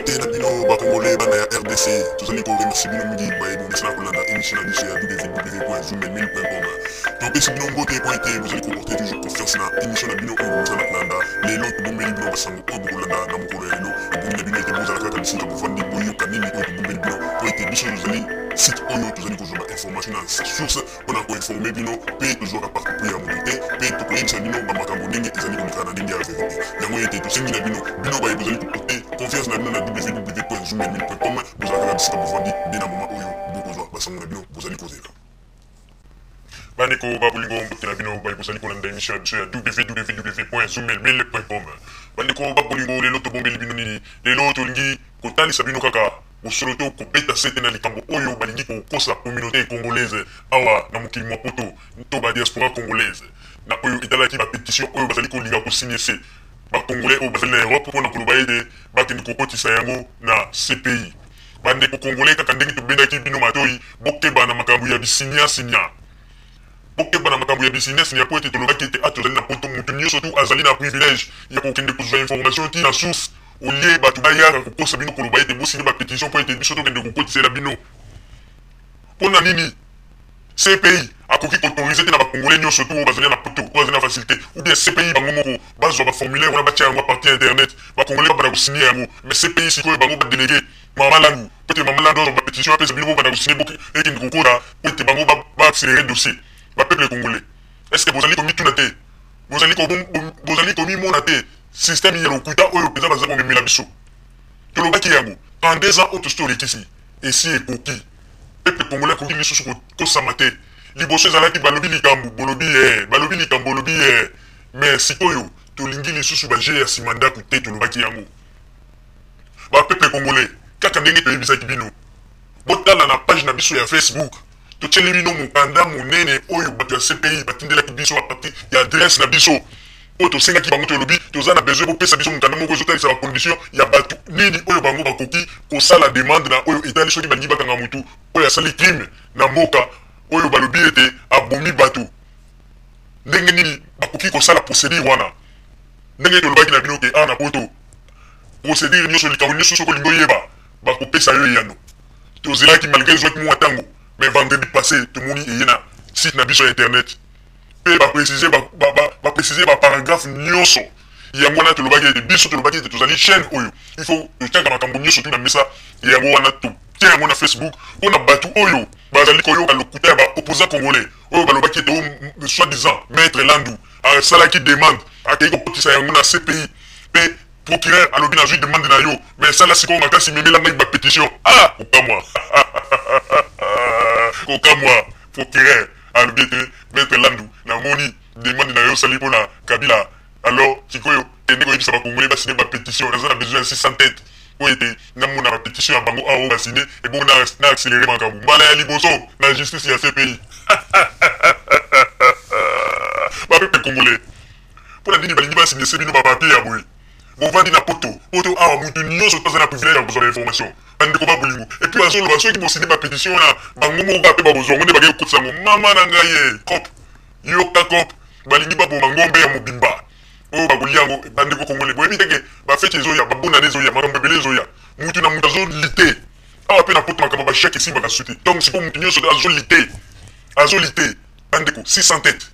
Te na bino bakongole bana ya RDC tozali koremercie bino mingi bayebongisana kolanda émission na biso ya www.zoommail.com topesi bino mbote po ete bozali koporte toujours confiance na émission na bino oyo bozala kolanda lelo tobombeli bino basango oyo bokolanda na mokolo ya lelo ebongi na bino ete bozala kaka bisika bovandi boyoka nini oyo tobombeli bino po ete biso tozali site oyo tozali kozwa bainformation na source mpona koinforme bino mpe tozwaka partout po ya mobilité mpe tokoyebisa bino bamakambo ndenge ezali komekana na ndenge ya verité yango ete tosengi na bino oyo bozali koporte confiance na bino na www.zoommail.com bozala kaka bisika bovandi nde na moma oyo bokozwa basango na bino bozali kozela bandeko babolingo mbote na bino bozali kolanda émission ya biso ya www.zoommail.com bandeko babolingo lelo tobombeli bino nini lelo tolingi kotalisa bino kaka mosolo to kobeta sete na likambo oyo balingi kokosa communauté congolaise awa na mokili mwa poto to badiaspora congolaise na oyo etalaki bapétition oyo bazali kolinga kosigne se bakongolais oyo bazali na Europe mpona koloba ete bakende kokotisa yango na CPI bandeko congolais kaka ndenge tobendaki bino matoi bokeba na makambo ya bisinyasinya bokeba na makambo ya bisinyasinya po ete tolobaki ete tozali na poto moto nyonso tu azali na privilège ya kokende kozwa information ti na source olie bato bayaka kokosa bino koloba ete bosini bapétition po ete biso tokende kokotisela bino mpona nini CPI akoki koautorize te na bakongolais nyonso tu oyo bazali na poto oyo bazali na facilité ou bien CPI bango moko bazwa baformulaire wana batia yango aparti internet bakongolais babanda kosigne yango mais CPI sikoyo bango badelege mama landu po ete mama landu azwa bapétition apesa bino babanda kosigne ekende kokoda po ete bango baaccéléré dossier bapeuple congolais est ce que bozali komituna te bozali komimona te système ya lokuta oyo mpenza baza komemela biso tolobaki yango en 2 ans oyo tosi tolekisi esi ekoki peuple congolais akoki lisusu kosama te liboso ezalaki balobi likambo bolobi mais sikoyo tolingi lisusu baje ya nsima ndako te tolobaki yango bapeuple congolais kaka ndenge toyebisaki bino botala na page na biso ya Facebook totieli bino mokanda monene oyo bato ya CPI batindelaki biso aparti ya adresse na biso oyo tosengaki bango tolobi toza na besoin bopesa biso mokanda moko ezotalisa bacondition ya bato nini oyo bango bakoki kosala demande na oyo etali soki balingi bakanga motu oyo asali crime na mboka oyo balobi ete abomi bato ndenge nini bakoki kosala procédure wana ndenge tolobaki na bino ke awa na poto procédure nyonso likambo nyonso soki olingi oyeba bakopesa yo eyano tozelaki malgré ezwaki mwa ntango mais vendredi passé tomoni eye na site na biso ya internet mpe baprécise baparagraphe nyonso yango wana tolobaki ete biso tolobaki ete tozali chaîne oyo il faut totiaka makambo nyonso tu na mesa yango wana totia yango na Facebook mpona bato oyo bazali koyoka lokuta ya baopposant congolais oyo balobaki ete soi-disant maître landu asalaki demande akei kokotisa yango na CPI mpe procureur alobi nazwi demande na yo mais sala sikoyo makasi memelanga bapétition kokamwa procureur alobi ete maître landu namoni demande na yo osali mpona Kabila alors sikoyo ende koyebisa bakongolais basine bapétition naza na besoin ya 600 tête po ete namona bapétition ya bango awa basine ebongo na accéléré makambo mbala ya liboso na justice ya CPI bapeuple congolais mpona nini balingi basinese bino bapapier ya boye bovandi na poto awa mutu nyonso toza na privilège ya kozwa bainformation bandeko babolingo epuis bazoloba soki bosine bapétition wana bango moko bape babozwango nde bakei kokotisa yango mama na ngai ye cop yoka cop balingi baboma ngombe ya mobimba oyo bakolia yango bandeko congolais boyebi teke bafeti ezoya babonane ezoya makambo ebele ezoya mutu na mutu azolite awa mpe na poto makambo bashake esimbaka su te donc siko mutu nyonso azolite bandeko 600 tête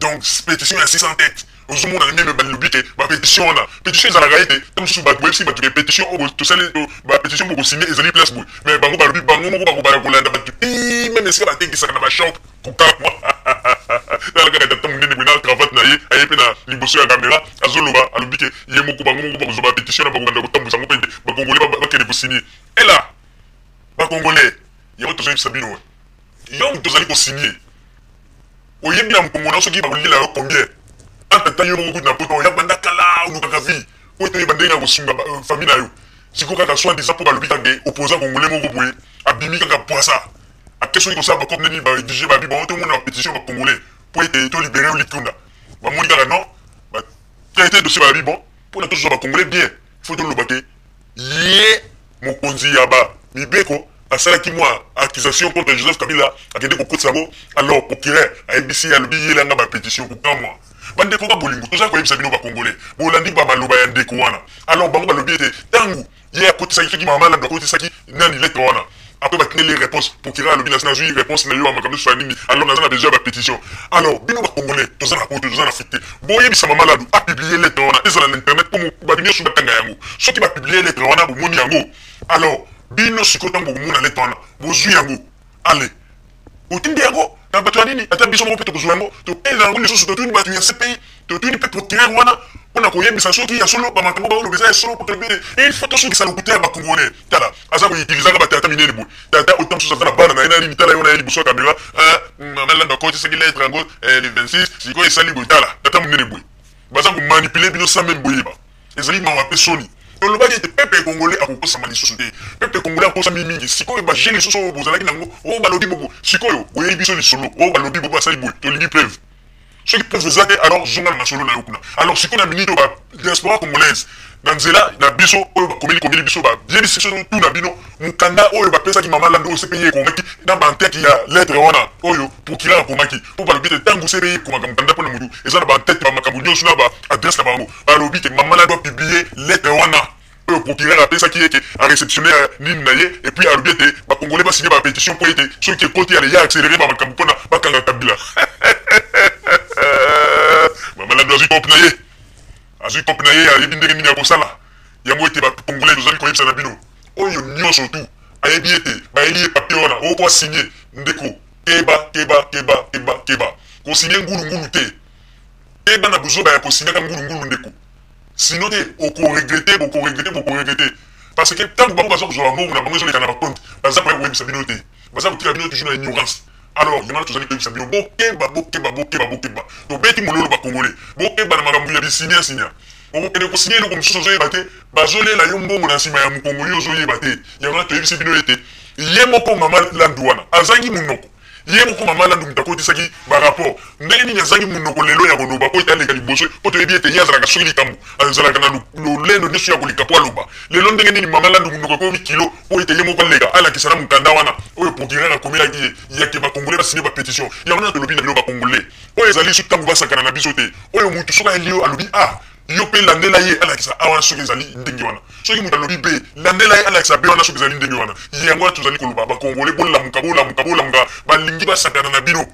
donc pétition ya 600 tête ozomona meme balobi te bapétition wana pétition ezalaka ete ta mosusu bato boyebisi bato ke pétition oyo tosali bapétition bokosigne ezali place boye mais bango balobi bango moko bakobala kolanda bato meme esika batekisaka na bashop kokamwa tala kaka tata monene boye na cravate na ye aye mpe na liboso ya caméra azoloba alobi ke ye moko bango moko bakozwa bapétition na bakokanda kotambwisa yango mpe ete bakongolais bakende kosigne ela bakongolais yango tozoyebisa bino yango tozali kosigne oyebi na mokongona soki bakolela yo combien antata yo moko kuti na poto oya banda kala olukaka vie po ete oyeba ndenge ya kosunga famille na yo siko kaka soi-disant mpo balobi kake opposant congolais moko boye abimi kaka poisa ake soki kosala bakope nini baedige babi bango tomona bapétition bacongolais po ete tolibere yo litunda bamoni kaka non batraité dossier babi bon mpona tozwa bacongolais bien faut toloba ke ye mokonzi ya bamibeko asalaki mwa accusation contre Joseph Kabila akende kokotisa yango alors procureur ayebisi alobi yelanga bapétition kokamwa bandeko babolingo tozali koyebisa bino bacongolais bolandi bamaloba ya ndeko wana alors bango balobi ete ntango Hier, côté ça, qui m'a malade, côté ça qui n'a ni lettre. Après, va tenir les réponses pour qu'il y ait une réponse, alors, on a besoin de pétition. Alors, bien, on va congolais, tous en apôtres, tous en affectés. Bon, il y a malade, a publié les lettres, on a l'internet pour nous venir sur le Tangayango. Ceux qui va publier les lettres, on a pour mon yango. Alors, bien, ce qu'on a pour mon lettre, on a pour yango. Allez, au Tindiago, dans le Batuanini, à ta biso, on peut te besoin, tu payes les choses, tu peux battre un CPI, tu peux te tirer, on a combien de sanctions qui y a solo, par maintenant, on le solo pour te lever. Et il faut que ça nous coûte à Congolais. Tala, à ça, vous utilisez la bataille à terminer le bout. T'as autant de choses à la barre, on a une limite, on a une boussole caméra, maman, là, quand c'est qu'il est en gros, les 26, c'est quoi, il s'allie, tala, t'as mon bout. Baza, vous manipulez, bien, sans même bouillir. Et ça, il m'a appelé Sony. Donc, le bagage était peuple congolais à cause de sa malicieuse. Peuple congolais à cause de sa mimi. Si quoi, il va gérer les choses, vous allez dire, oh, bah, l'objet, beaucoup. Si quoi, vous avez vu solo, oh, bah, l'objet, beaucoup, ça, il bouille. Tu le dis, preuve. Ceux qui peuvent vous aider, alors, journal national, alors, si qu'on a mis la diaspora congolaise, dans Zela, na biso, comme il biso, bien dit, c'est tout na bino, Mukanda, va penser qui maman lando, c'est payé, dans Banté qui a lettre, pour qu'il a pour Maki, pour le but de tant vous payé, comme Mukanda pour le Moudou, et ça, la tête, ma Kabounion, sur la adresse là-bas, le but, maman là doit publier lettre, pour qu'il a appelé ça qui est à réceptionner Ninaye, et puis à l'objet, les Congolais va signer ma pétition pour être, ceux qui est côté, il y a accéléré, ma Kabouna, ma Kangatabila. Maman là doit y azui kopnaye ayebi ndenge nini akosala yango ete bacongolais tozali koyebisa na bino oyo nyonso tu ayebi ete bayeli ye papier wana oko asigné ndeko keba kosigné ngulungulu te keba na buzoba ya kosignaka ngulungulu ndeko sino te okoregrete parce que ntango bango baza kozwa bango na bango ezoleka na bakonte baza koya koyebisa bino te baza kotika bino toujours na ignorance. Alors, il y a toujours des gens qui disent bokeba. Donc, beti mololo bakongolais. Bokeba na makambu ya bisinya sinya. On peut signer le comme ça zoye bate. Bazole la yombo na sima ya mukongolio zoye bate. Ya wana to yebisi bino ete. Yemoko mama landwana. Azangi munoko. Yemoko mama landu mtakoti saki ba rapport. Ndenge ni azangi munoko lelo ya konoba ko itale kali boso. Ko to yebi ete yazala ka soli kambu. Azala kana lo lendo nesu ya kolika kwa loba. Lelo ndenge ni mama landu munoko ko kilo ko ite yemoko lega ala kisana mukanda wana. Oyo pokira na komela ki ya ke ba congolais ba signer ba pétition. Ya wana to lobi na ba congolais. Oyo ezali su tangu ba sakana na biso te. Oyo mutu soka elio alobi yo pe landela ye ala kisa awana soki ezali ndenge wana soki mutu alobi be landela ye ala kisa be wana soki ezali ndenge wana yango wana tozali koloba bakongole bolamuka balingi basakana na bino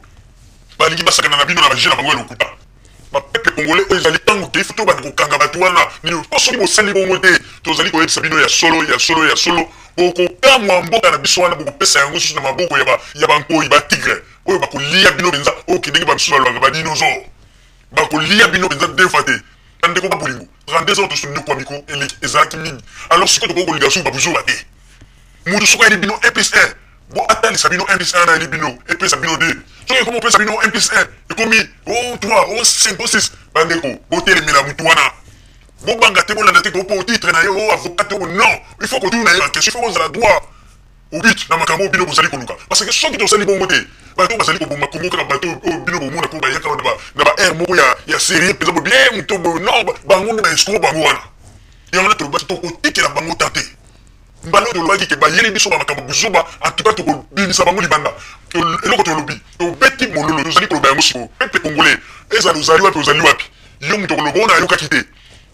na bagé na bango ya lokuta bapeple congolais oyo ezali ntango te ifo to bana kokanga bato wana nini po soki bosali bongo te tozali koyebisa bino ya solo bokokamwa mboka na biso wana bokopesa yango susu na maboko ya bankoyi batigre oyo bakolia bino mpenza oyo kendenge bamisusu balobaka badinosaure bakolia bino mpenza defa te ndeko ba bolingo rendez autres sur ndeko amiko ezaki mingi alors siko to ko ligaso ba buzoba te mutu soko eli bino 1+1 bon atali sabino 1+1 na eli bino et sabino 2 so comment peut sabino 1+1 et comme 3 5 6 bandeko botele mila mutu wana bon banga te bolanda te ko po titre na yo avocat non il faut que tu na question il faut qu'on a droit au but na makambo bino bozali koluka parce que soki to sali bongo te bato bazali ko bomba kongo ka bato bino bomona ko ba yaka na ba air moko ya série peza bien muto non bango na escroc bango wana ya wana to bato ko tikela bango tate mbalo to lobaki ke ba yeli biso ba makambo buzuba en tout cas to ko bimisa bango libanda eloko to lobi to beti mololo to zali ko ba yango siko peuple congolais ezali wapi yo muto ko lobona yo kakite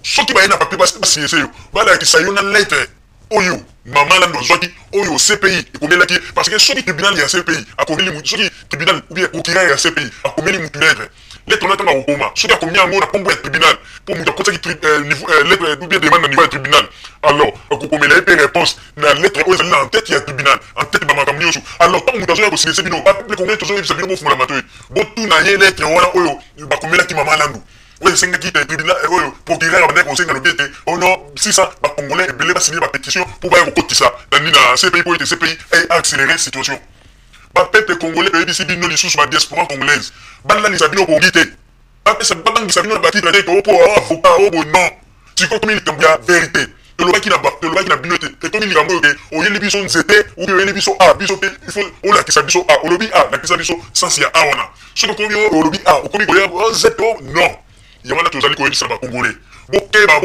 soki ba yena papier ba signer seyo bala ki sayona lettre oyo maman là dans zaki oyo CPI ekomela ki parce que soki tribunal ya CPI akomeli mutu soki tribunal ou bien okira ya CPI akomeli mutu lettre na tanga okoma soki akomi yango na pombo ya tribunal pour mutu akotaki niveau lettre ou bien demande na niveau ya tribunal alors akokomela ye pe réponse na lettre oyo ezali na en tête ya tribunal en tête ba makambo nyonso alors tant mutu azoya kosinese bino bapeple congolais tozoyebisa bino bofungula matoyi botuna ye lettre wana oyo bakomelaki mama landu oyo esengaki te tribunal oyo procureur abandaki kosenga lobi ete ono sisa bacongolais ebele basigner bapétition mpo baya kokotisa nani na CPI po ete CPI accélérer situation bapeuple congolais toyebisi bino lisusu badiaspora congolaise balalisa bino bongi te babangisa bino na batitre te topo avocat obo non sikoyo komi likambo ya vérité tolobaki na bino te ekomi likambo oyo ke oyeli biso nzete obi oyeli biso biso pe il faut olakisa biso olobi lakisa biso sansi ya wana soki okomi olobi okomi koya zeto non yango wana tozali koyebisa bacongolais bokeba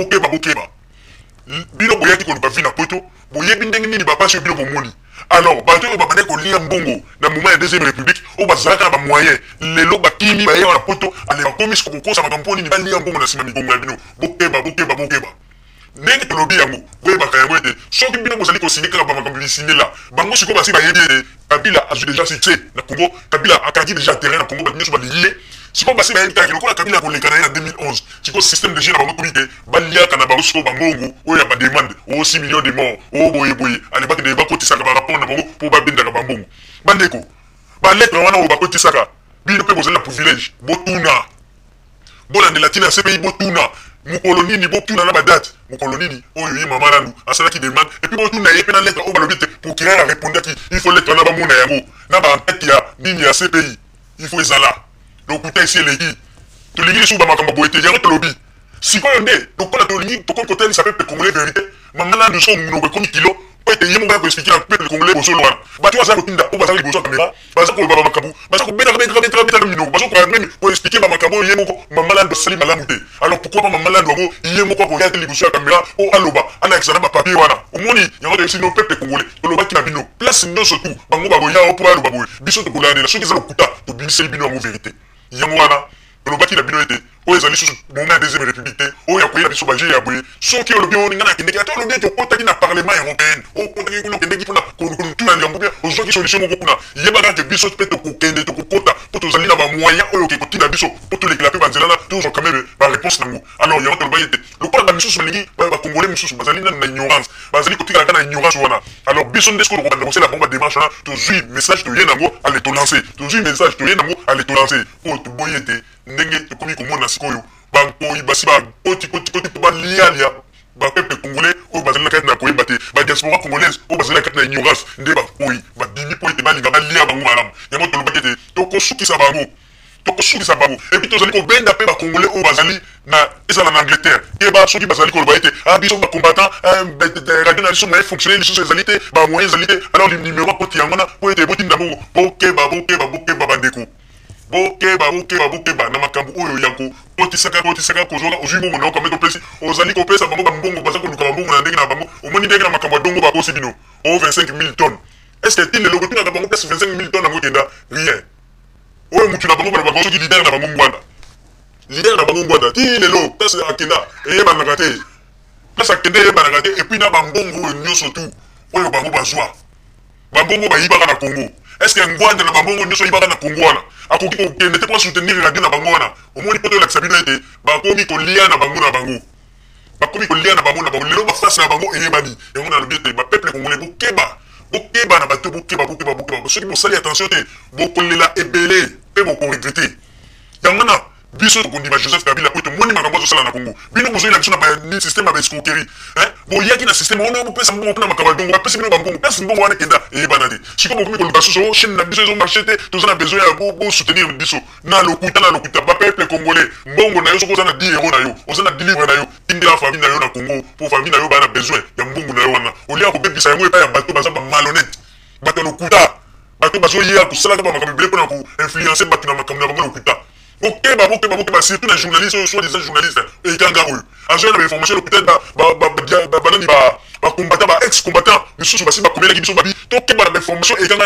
bino boyaki koluka vi na poto boyebi ndenge nini bapasi bino bomoni alors bato oyo babandaki kolia mbongo na moment ya deuxième république oyo bazalaka na bamoyen lelo bakimi baye wana poto ale bakomi sikokokosa makambo mpo nini balia mbongo na nsima mikongo ya bino bokeba ndenge tolobi yango boyebaka yango ete soki bino bozali kosinye kaka bamakambo bisinye la bango sikoyo basi bayebi ete Kabila azwi déjà succès na Congo, Kabila a gagné déjà terrain na Congo, bato nyonso baliye sikoyo basi bayebi kaka lokola Kabila kolekana ye na 2011 sikoyo système de jeu na bango komite baliaka na bango sikoyo bambongo oyo ya bademande o 6 millions de morts o boyeboye alebaki nde bakotisaka baraport na bango mpo babendaka bambongo bandeko baletre wana oyo bakotisaka bino mpe bozali na privilège botuna bolandela ntina ya CPI botuna mokolo nini botuna na badate mokolo nini oyo ye mama nanu asalaki demande epuis botuna ye mpe na lettre oyo balobi te procureur arépondaki il faut lettre wana bamona yango na bankete ya nini ya CPI il faut ezala lokuta esi eleki tolingi lisusu bamakambo boye te yango tolobi sikoyo nde lokola tolingi tokoki kotalisa peuple congolais vérité mama nanu so monoko ekomi kilo po ete ye moko ya koexplike na peuple congolais bosolo wana bato baza kotinda po baza liboso ya kamera baza koloba bamakambo baza kobetaka minoko baza koya meme koexplike bamakambo oyo ye moko mama nanu asali malamu te alors pourquoi pas mama nanu yango ye moko akoya te liboso ya kamera o aloba alakisa na bapapier wana omoni yango toyebisi no peuple congolais tolobaki na bino place nyonso tu bango bakoya o mpo aloba boye biso tokolandela soki eza lokuta tobimiseli bino yango vérité yango wana tolobaki na bino ete oyo ezali susu moment ya deuxième république te oyo akoyela biso baje ya boye soki olobi oyo ningana akendeki ata olobi ete okotaki na parlement européenne okotaki kuna okendeki mpona kolutuna likambo mpe ozwaki solution moko kuna yebaka ete biso mpe tokokende tokokota mpo tozali na bamoyen oyo oke kotinda biso mpo tolekela mpe banzela na tozwa quand même baréponse nango alors yango tolobaki ete lokola bamisusu balingi bakongolais misusu bazali nanu na ignorance bazali kotikalaka na ignorance wana alors biso nde soki tokobanda kosala bango badémarche wana tozwi message toye nango ale tolancer tozwi message toye nango ale tolancer oyo toboyi ete ndenge tokomi komona sikoyo bankoyi basi bakotikoti mpo balialia bapeuple congolais oyo bazali na kati na koyeba te badiaspora congolaise oyo bazali na kati na ignorance nde bakoyi babimi mpo ete balinga balia bango malamu yango tolobaki ete tokosukisa bango epuis tozali kobenda mpe bacongolais oyo bazali na ezala na Angleterre keba soki bazali koloba ete biso bacombattant radio na biso moyen fonctionner lisusu ezali te bamoyen ezali te alors numero akoti yango wana mpo ete botinda bongo bokeba bandeko bokeba na makambo oyo yango kotisaka kozwaka ozwi mbongo na okambe topesi ozali kopesa bango bambongo baza koluka bambongo na ndenge na bango omoni ndenge na makambo ya dongo bakosi bino o 25 000 tonnes est-ce que tile loko tunaka bango place 25 000 tonnes yango ekenda rien oyo mutu na bango balobaka soki lider na bango ngwanda ti lelo place akenda eyebanaka te place akende eyebanaka te epuis na bambongo oyo nyonso tu oyo bango bazwa bambongo bayibaka na Congo est-ce que ngwanda na bambongo nyonso yibaka na Congo wana akoki kokende te mpo soutenir radio na bango wana omoni mpo tolakisa bino ete bakomi kolia na bango lelo bafase na bango eyebani yango nalobi ete bapeuple congolais bokeba na bato bokeba soki bosali attention te bokolela ebele mpe bokoregrete yango na biso tokondima Joseph Kabila po tomoni makambo azosala na Congo bino bozoyela biso na système ya baescroquerie boyaki na système wana bopesa mbongo mpona makambo ya dongo bapesi bino bambongo place mbongo wana ekenda eyebana te sikoyo bokomi koluka susu chaîne na biso ezomarche te toza na besoin ya bosoutenir biso na lokuta bapeuple congolais mbongo na yo soki oza na 10 euro na yo oza na 10 livre na yo tindela famille na yo na Congo mpo famille na yo baa na besoin ya mbongo na yo wana olia kobebisa yango epai ya bato baza bamalhonnête bato ya lokuta bato bazoyeya kosalaka bamakambo ebele mpona koinfluence bato na makambo na bango lokuta bokeba surtout na journaliste oyo soit-disant journaliste ekanga oyo azoya na bainformation peut-être banani bacombattant baex-combattant misusu basi bakomelaki biso babi tokeba na bainformation ekanga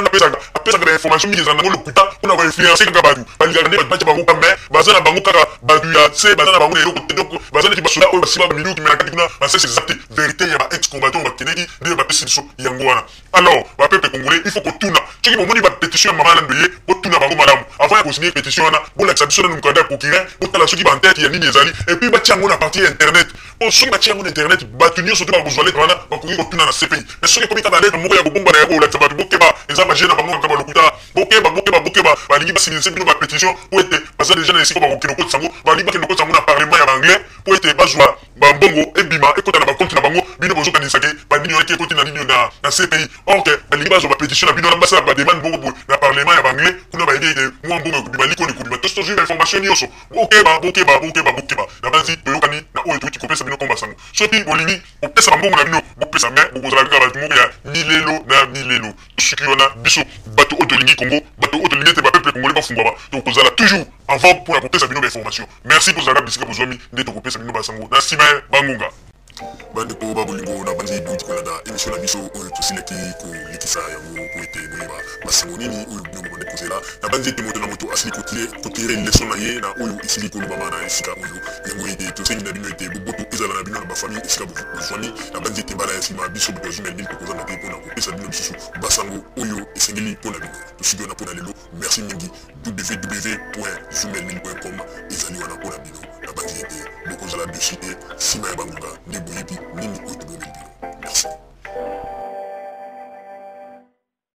apesaka bainformation mingi eza nango lokuta mpona koinfluence kaka bato balingaka nde bato batya bango kame baza na bango kaka bato ya se baza na bango na eloko te donc baza neti basoda oyo basi baminu kimela kati kuna basese exacte vérité ya baex-combattant bakendeki nde bapesi biso yango wana alors bapeuple congolais il faut kotuna soki bomoni bapétition ya mama lando ye botuna bango malamu avant ya kosigner pétition wana bolakisa biso nanu mokanda ya procureur botala soki bantete ya nini ezali epuis batia yango na partie ya internet po soki batia yango na internet bato nyonso te bakozwa letre wana bakoki kotuna na CPI mais soki ekomi kaka letre moko ya kobongwana ya kolakisa bato bokeba eza baje na bango makambo ya lokuta bokeba balingi basilise bino bapétition po ete baza deja na esika bakokende okotisa yango balingi bakende okotisa yango na parlement ya baanglais po ete bazwa bambongo ebima ekota na bakonte na bango bino bozokanisake banini wana eki ekoti na nini na CPI or ke balingi bazwa bapétition na bino na basala bademande bongo boye na parlement ya baanglais kuna bayebi ete mwa mbongo ekobima likoni ekobima tosi tozwi bainformation nyonso bokeba na banzi toyokani na oyo toyuti kopesa bino komba sango soki bolingi kopesa bambongo na bino bopesa me bokozala kaka bato moko ya milelo soki wana biso bato oyo tolingi Congo bato oyo tolingi ete bapeuple congolais bafungwama tokozala toujours avant mpona kopesa bino bainformation merci kozalaka bisika bozwami nde tokopesa bino basango na nsima bangunga bandeko babolingo na banzi duti kolanda émission na biso oyo tosilaki kolekisa yango po ete boyeba basango nini oyo bino bokodekozela na banzi ete moto na moto asili kotire leso na ye na oyo esili kolobama na esika oyo yango ete tosengi na bino ete boboto ezala na bino na bafamille esika bozwami na banzi ete mbala ya nsima biso boto azumeli nini tokozanga te mpona kopesa bino lisusu basango oyo esengeli mpona bino tosiki wana mpona lelo merci mingi www.zumelmin.com